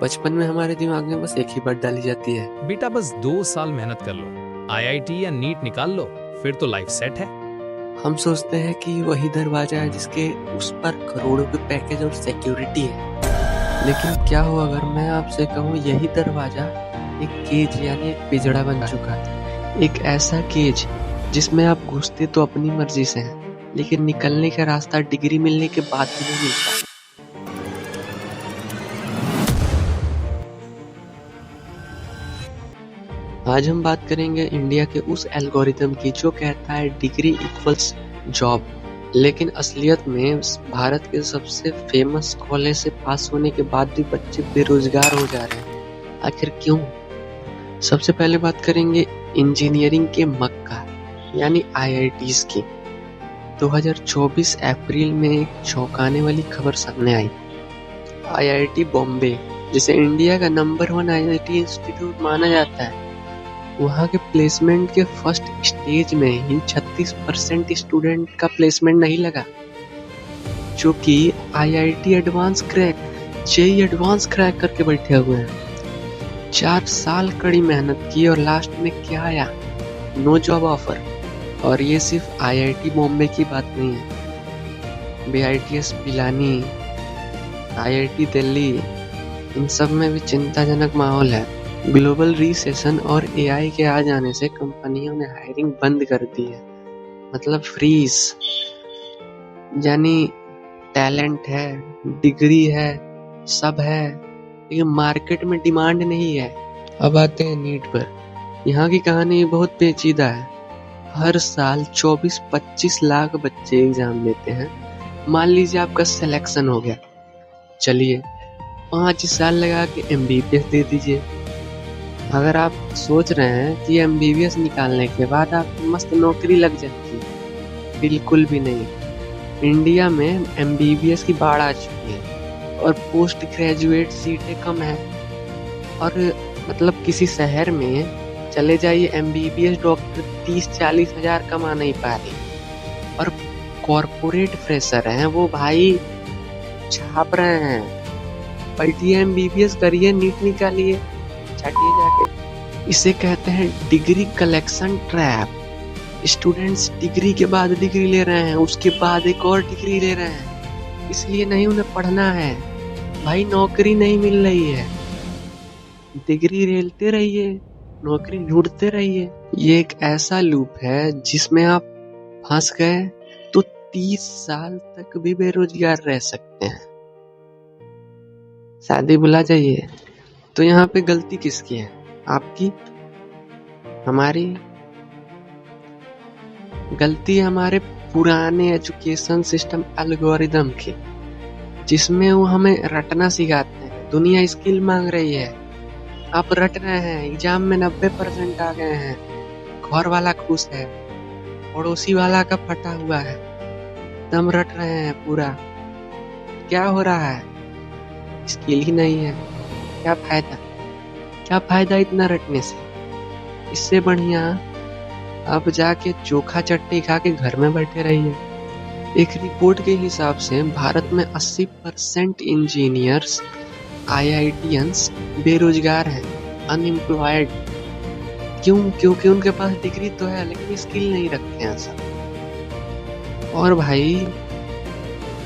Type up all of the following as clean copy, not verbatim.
बचपन में हमारे दिमाग में बस एक ही बात डाली जाती है। बेटा बस 2 साल मेहनत कर लो, आईआईटी या नीट निकाल लो, फिर तो लाइफ सेट है। हम सोचते हैं कि वही दरवाजा है जिसके उस पर करोड़ों के पैकेज और सिक्योरिटी है। लेकिन क्या हो अगर मैं आपसे कहूँ यही दरवाजा एक केज यानी एक पिंजड़ा बन चुका है। एक ऐसा केज जिसमें आप घुसते तो अपनी मर्जी से हैं, लेकिन निकलने का रास्ता डिग्री मिलने के बाद भी नहीं मिलता। आज हम बात करेंगे इंडिया के उस एल्गोरिथम की जो कहता है डिग्री इक्वल्स जॉब, लेकिन असलियत में भारत के सबसे फेमस कॉलेज से पास होने के बाद भी बच्चे बेरोजगार हो जा रहे हैं। आखिर क्यों? सबसे पहले बात करेंगे इंजीनियरिंग के मक्का यानी आईआईटीज की। 2024 अप्रैल में एक चौंकाने वाली खबर सामने आई। आईआईटी बॉम्बे, जिसे इंडिया का नंबर 1 आईआईटी इंस्टीट्यूट माना जाता है, वहाँ के प्लेसमेंट के फर्स्ट स्टेज में ही 36% स्टूडेंट का प्लेसमेंट नहीं लगा, जो कि IIT advance crack, JEE advance crack करके बैठे हुए हैं। 4 साल कड़ी मेहनत की और लास्ट में क्या आया? No job offer. और ये सिर्फ आईआईटी बॉम्बे की बात नहीं है, बीआईटीएस पिलानी, आईआईटी दिल्ली, इन सब में भी चिंताजनक माहौल है। ग्लोबल रिसेशन और एआई के आ जाने से कंपनियों ने हायरिंग बंद कर दी है, मतलब फ्रीज। यानी टैलेंट है, डिग्री है, सब है, लेकिन मार्केट में डिमांड नहीं है। अब आते हैं नीट पर। यहाँ की कहानी बहुत पेचीदा है। हर साल 24-25 लाख बच्चे एग्जाम देते हैं। मान लीजिए आपका सिलेक्शन हो गया, चलिए 5 साल लगा के एमबीबीएस दे दीजिए। अगर आप सोच रहे हैं कि एमबीबीएस निकालने के बाद आप मस्त नौकरी लग जाएगी, बिल्कुल भी नहीं। इंडिया में एमबीबीएस की बाढ़ आ चुकी है और पोस्ट ग्रेजुएट सीटें कम है। और मतलब किसी शहर में चले जाइए, एमबीबीएस डॉक्टर 30-40 हजार कमा नहीं पा रही, और कॉर्पोरेट फ्रेशर हैं वो भाई छाप रहे हैं, बैठिए एमबीबीएस करिए, नीट निकालिए, चाटिए जाके। इसे कहते हैं degree collection trap. Students degree के बाद डिग्री ले रहे हैं, उसके बाद एक और डिग्री ले रहे हैं, इसलिए नहीं उन्हें पढ़ना है भाई, नौकरी नहीं मिल रही है। डिग्री लेते रहिए, नौकरी ढूंढते रहिए। ये एक ऐसा लूप है जिसमें आप फंस गए तो 30 साल तक भी बेरोजगार रह सकते हैं। शादी भुला जाइए। तो यहाँ पे गलती किसकी है? आपकी? हमारी? गलती है हमारे पुराने एजुकेशन सिस्टम एल्गोरिदम की, जिसमें वो हमें रटना सिखाते हैं। दुनिया स्किल मांग रही है, आप रट रहे हैं, एग्जाम में 90% आ गए हैं, घर वाला खुश है, पड़ोसी वाला का फटा हुआ है, दम रट रहे हैं पूरा। क्या हो रहा है? स्किल ही नहीं है, क्या फायदा? क्या फायदा इतना रटने से? इससे बढ़िया आप जाके चोखा चट्टी खा के घर में बैठे रहिए। एक रिपोर्ट के हिसाब से भारत में 80% इंजीनियर्स, आईआईटीएंस बेरोजगार हैं, अनएम्प्लॉयड। क्यों? क्योंकि उनके पास डिग्री तो है लेकिन स्किल नहीं रखते हैं सब। और भाई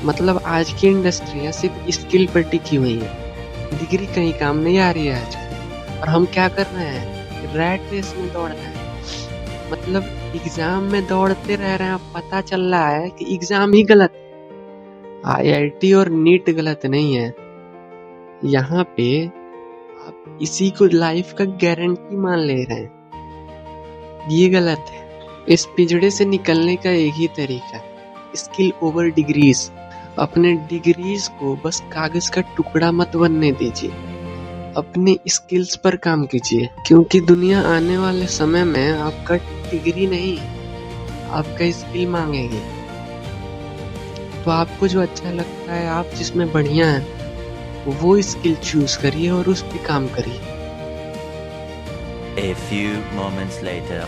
मतलब आज की इंडस्ट्री सिर्फ स्किल पर टिकी हुई है, डिग्री कहीं काम नहीं आ रही है आज। और हम क्या कर रहे हैं? रैट रेस में दौड़ रहे हैं, मतलब एग्जाम में दौड़ते रह रहे हैं। पता चल रहा है कि एग्जाम ही गलत है, आईआईटी और नीट गलत नहीं है। यहाँ पे आप इसी को लाइफ का गारंटी मान ले रहे हैं, ये गलत है। इस पिंजड़े से निकलने का एक ही तरीका, स्किल ओवर डिग्रीज। अपने डिग्रीज को बस कागज का टुकड़ा मत बनने दीजिए, अपने स्किल्स पर काम कीजिए, क्योंकि दुनिया आने वाले समय में आपका डिग्री नहीं, आपका स्किल मांगेगी। तो आपको जो अच्छा लगता है, आप जिसमें बढ़िया है, वो स्किल चूज करिए और उस पे काम करिए। A few moments later.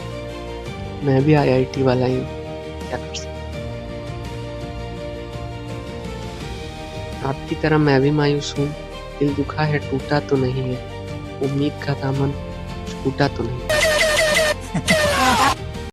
मैं भी आईआईटी वाला ही हूँ, क्या कर सकता। आपकी तरह मैं भी मायूस हूँ, दिल दुखा है टूटा तो नहीं है, उम्मीद का दामन छूटा तो नहीं।